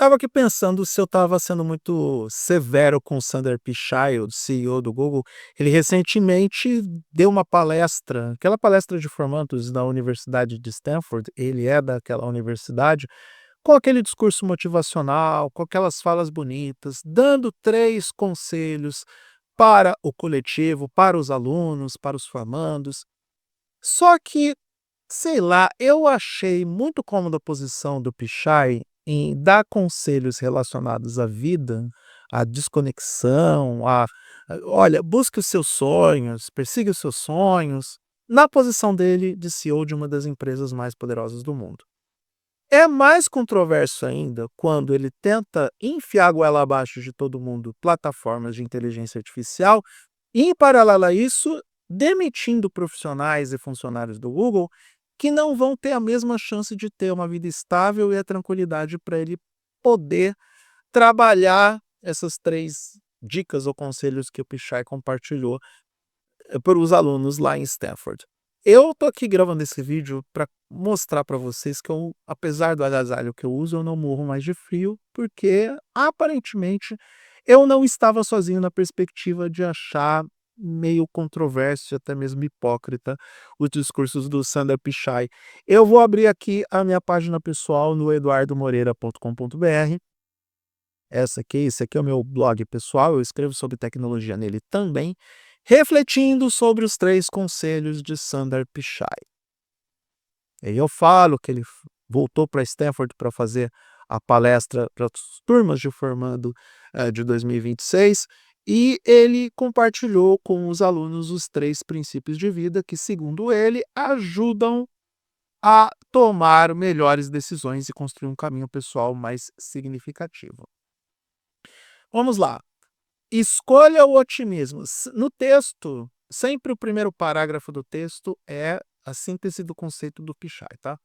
Estava aqui pensando se eu estava sendo muito severo com o Sundar Pichai, o CEO do Google. Ele recentemente deu uma palestra, aquela palestra de formandos da Universidade de Stanford, ele é daquela universidade, com aquele discurso motivacional, com aquelas falas bonitas, dando 3 conselhos para o coletivo, para os alunos, para os formandos. Só que, sei lá, eu achei muito cômoda a posição do Pichai em dar conselhos relacionados à vida, à desconexão, olha, busque os seus sonhos, persiga os seus sonhos, na posição dele de CEO de uma das empresas mais poderosas do mundo. É mais controverso ainda quando ele tenta enfiar a goela abaixo de todo mundo plataformas de inteligência artificial e, em paralelo a isso, demitindo profissionais e funcionários do Google que não vão ter a mesma chance de ter uma vida estável e a tranquilidade para ele poder trabalhar essas 3 dicas ou conselhos que o Pichai compartilhou para os alunos lá em Stanford. Eu tô aqui gravando esse vídeo para mostrar para vocês que eu, apesar do agasalho que eu uso, eu não morro mais de frio, porque aparentemente eu não estava sozinho na perspectiva de achar meio controverso e até mesmo hipócrita os discursos do Sundar Pichai. Eu vou abrir aqui a minha página pessoal no eduardomoreira.com.br. Esse aqui é o meu blog pessoal, eu escrevo sobre tecnologia nele também, refletindo sobre os 3 conselhos de Sundar Pichai. E eu falo que ele voltou para Stanford para fazer a palestra para as turmas de formando de 2026, e ele compartilhou com os alunos os 3 princípios de vida que, segundo ele, ajudam a tomar melhores decisões e construir um caminho pessoal mais significativo. Vamos lá. Escolha o otimismo. No texto, sempre o primeiro parágrafo do texto é a síntese do conceito do Pichai, tá?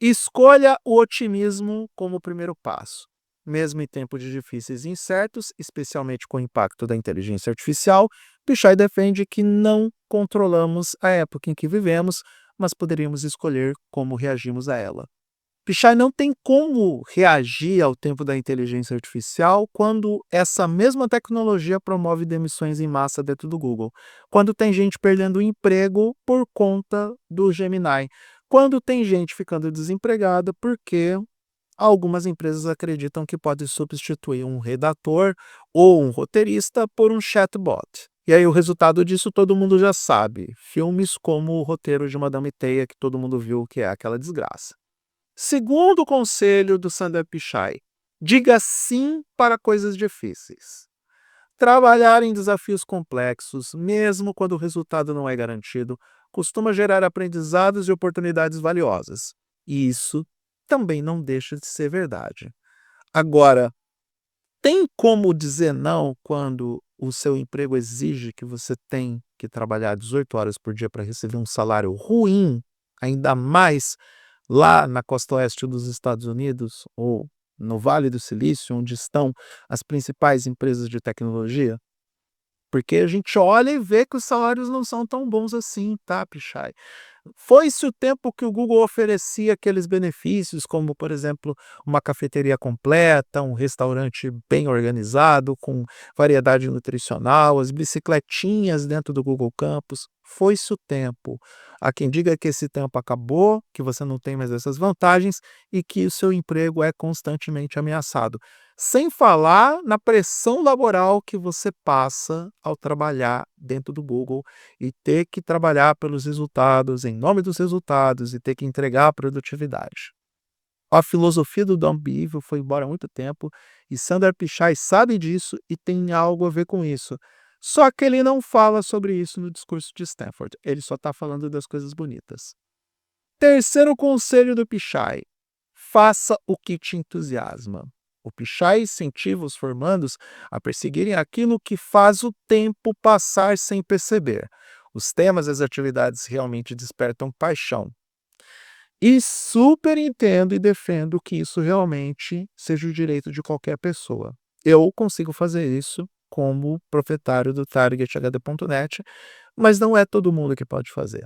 Escolha o otimismo como primeiro passo. Mesmo em tempos difíceis e incertos, especialmente com o impacto da inteligência artificial, Pichai defende que não controlamos a época em que vivemos, mas poderíamos escolher como reagimos a ela. Pichai não tem como reagir ao tempo da inteligência artificial quando essa mesma tecnologia promove demissões em massa dentro do Google, quando tem gente perdendo o emprego por conta do Gemini, quando tem gente ficando desempregada porque algumas empresas acreditam que pode substituir um redator ou um roteirista por um chatbot. E aí o resultado disso todo mundo já sabe. Filmes como o roteiro de Madame Teia, que todo mundo viu que é aquela desgraça. Segundo conselho do Sundar Pichai, diga sim para coisas difíceis. Trabalhar em desafios complexos, mesmo quando o resultado não é garantido, costuma gerar aprendizados e oportunidades valiosas. E isso também não deixa de ser verdade. Agora, tem como dizer não quando o seu emprego exige que você tem que trabalhar 18 horas por dia para receber um salário ruim, ainda mais lá na costa oeste dos Estados Unidos ou no Vale do Silício, onde estão as principais empresas de tecnologia? Porque a gente olha e vê que os salários não são tão bons assim, tá, Pichai? Foi-se o tempo que o Google oferecia aqueles benefícios, como, por exemplo, uma cafeteria completa, um restaurante bem organizado, com variedade nutricional, as bicicletinhas dentro do Google Campus. Foi-se o tempo. Há quem diga que esse tempo acabou, que você não tem mais essas vantagens e que o seu emprego é constantemente ameaçado. Sem falar na pressão laboral que você passa ao trabalhar dentro do Google e ter que trabalhar pelos resultados, em nome dos resultados, e ter que entregar a produtividade. A filosofia do Don't Be Evil foi embora há muito tempo e Sundar Pichai sabe disso e tem algo a ver com isso. Só que ele não fala sobre isso no discurso de Stanford, ele só está falando das coisas bonitas. Terceiro conselho do Pichai: faça o que te entusiasma. O Pichai incentiva os formandos a perseguirem aquilo que faz o tempo passar sem perceber. Os temas e as atividades realmente despertam paixão. E super entendo e defendo que isso realmente seja o direito de qualquer pessoa. Eu consigo fazer isso como proprietário do TargetHD.net, mas não é todo mundo que pode fazer.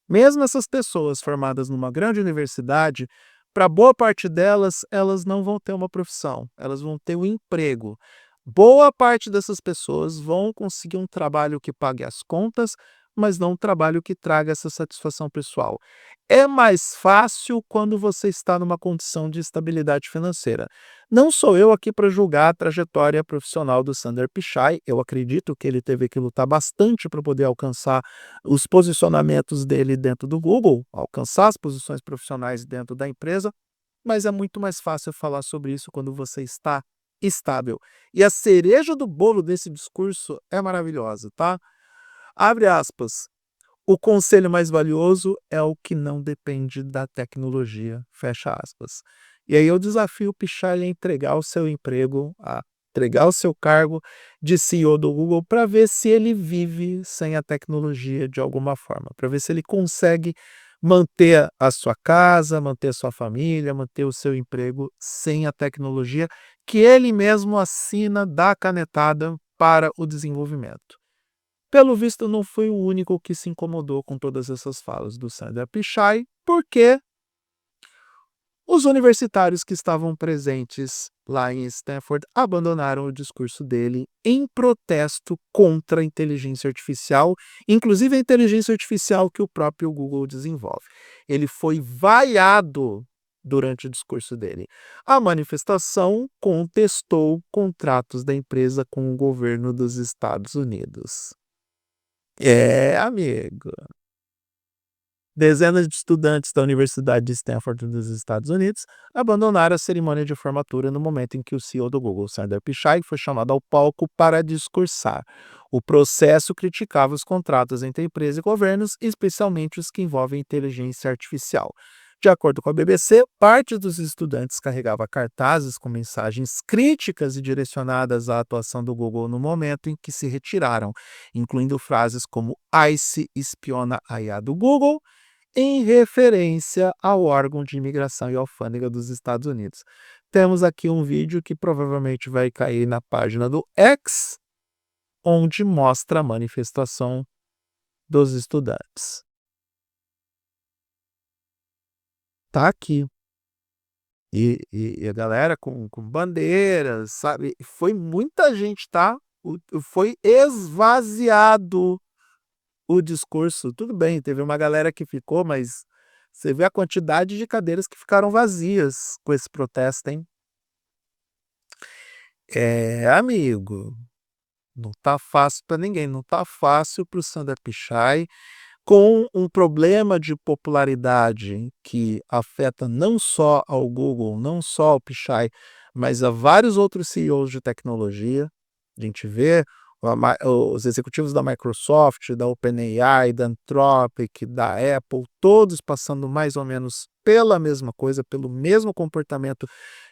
Mesmo essas pessoas formadas numa grande universidade Para boa parte delas, elas não vão ter uma profissão, elas vão ter um emprego. Boa parte dessas pessoas vão conseguir um trabalho que pague as contas, mas não um trabalho que traga essa satisfação pessoal. É mais fácil quando você está numa condição de estabilidade financeira. Não sou eu aqui para julgar a trajetória profissional do Sundar Pichai, eu acredito que ele teve que lutar bastante para poder alcançar os posicionamentos dele dentro do Google, alcançar as posições profissionais dentro da empresa, mas é muito mais fácil falar sobre isso quando você está estável. E a cereja do bolo desse discurso é maravilhosa, tá? Abre aspas. O conselho mais valioso é o que não depende da tecnologia, fecha aspas. E aí eu desafio o Pichai a entregar o seu emprego, a entregar o seu cargo de CEO do Google para ver se ele vive sem a tecnologia de alguma forma, para ver se ele consegue manter a sua casa, manter a sua família, manter o seu emprego sem a tecnologia que ele mesmo assina da canetada para o desenvolvimento. Pelo visto, não fui o único que se incomodou com todas essas falas do Sundar Pichai, porque os universitários que estavam presentes lá em Stanford abandonaram o discurso dele em protesto contra a inteligência artificial, inclusive a inteligência artificial que o próprio Google desenvolve. Ele foi vaiado durante o discurso dele. A manifestação contestou contratos da empresa com o governo dos Estados Unidos. É, amigo. Dezenas de estudantes da Universidade de Stanford dos Estados Unidos abandonaram a cerimônia de formatura no momento em que o CEO do Google, Sundar Pichai, foi chamado ao palco para discursar. O processo criticava os contratos entre empresas e governos, especialmente os que envolvem inteligência artificial. De acordo com a BBC, parte dos estudantes carregava cartazes com mensagens críticas e direcionadas à atuação do Google no momento em que se retiraram, incluindo frases como ICE espiona a IA do Google, em referência ao órgão de imigração e alfândega dos Estados Unidos. Temos aqui um vídeo que provavelmente vai cair na página do X, onde mostra a manifestação dos estudantes. Tá aqui. E a galera com bandeiras, sabe? Foi muita gente, tá? Foi esvaziado o discurso. Tudo bem, teve uma galera que ficou, mas você vê a quantidade de cadeiras que ficaram vazias com esse protesto, hein? É, amigo, não tá fácil para ninguém, não tá fácil para o Sundar Pichai, com um problema de popularidade que afeta não só ao Google, não só ao Pichai, mas a vários outros CEOs de tecnologia. A gente vê os executivos da Microsoft, da OpenAI, da Anthropic, da Apple, todos passando mais ou menos pela mesma coisa, pelo mesmo comportamento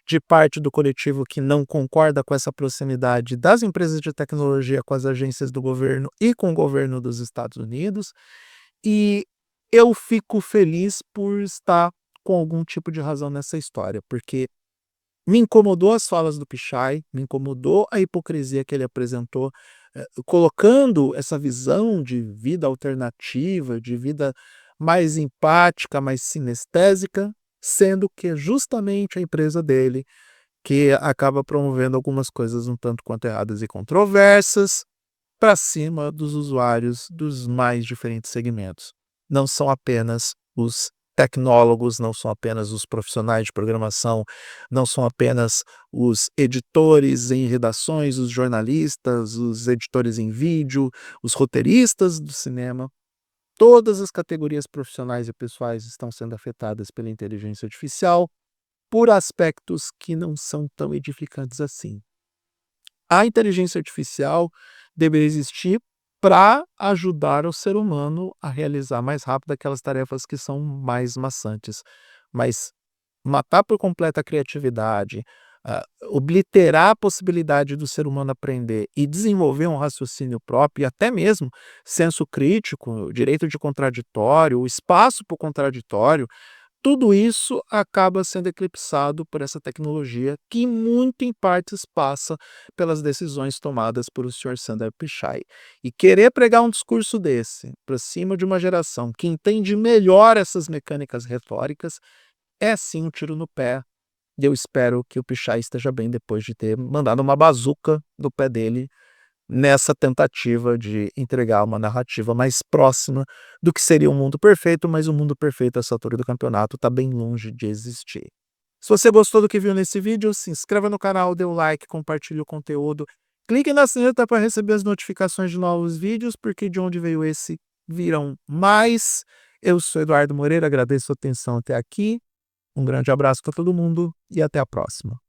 de parte do coletivo que não concorda com essa proximidade das empresas de tecnologia com as agências do governo e com o governo dos Estados Unidos. E eu fico feliz por estar com algum tipo de razão nessa história, porque me incomodou as falas do Pichai, me incomodou a hipocrisia que ele apresentou, colocando essa visão de vida alternativa, de vida mais empática, mais sinestésica, sendo que é justamente a empresa dele que acaba promovendo algumas coisas um tanto quanto erradas e controversas para cima dos usuários dos mais diferentes segmentos. Não são apenas os tecnólogos, não são apenas os profissionais de programação, não são apenas os editores em redações, os jornalistas, os editores em vídeo, os roteiristas do cinema. Todas as categorias profissionais e pessoais estão sendo afetadas pela inteligência artificial por aspectos que não são tão edificantes assim. A inteligência artificial deveria existir para ajudar o ser humano a realizar mais rápido aquelas tarefas que são mais maçantes. Mas matar por completo a criatividade, obliterar a possibilidade do ser humano aprender e desenvolver um raciocínio próprio e até mesmo senso crítico, direito de contraditório, o espaço para o contraditório, tudo isso acaba sendo eclipsado por essa tecnologia que muito em partes passa pelas decisões tomadas por o senhor Sundar Pichai. E querer pregar um discurso desse para cima de uma geração que entende melhor essas mecânicas retóricas é sim um tiro no pé, e eu espero que o Pichai esteja bem depois de ter mandado uma bazuca no pé dele, nessa tentativa de entregar uma narrativa mais próxima do que seria um mundo perfeito, mas o mundo perfeito a essa altura do campeonato está bem longe de existir. Se você gostou do que viu nesse vídeo, se inscreva no canal, dê o like, compartilhe o conteúdo, clique na sineta para receber as notificações de novos vídeos, porque de onde veio esse, virão mais. Eu sou Eduardo Moreira, agradeço a atenção até aqui, um grande abraço para todo mundo e até a próxima.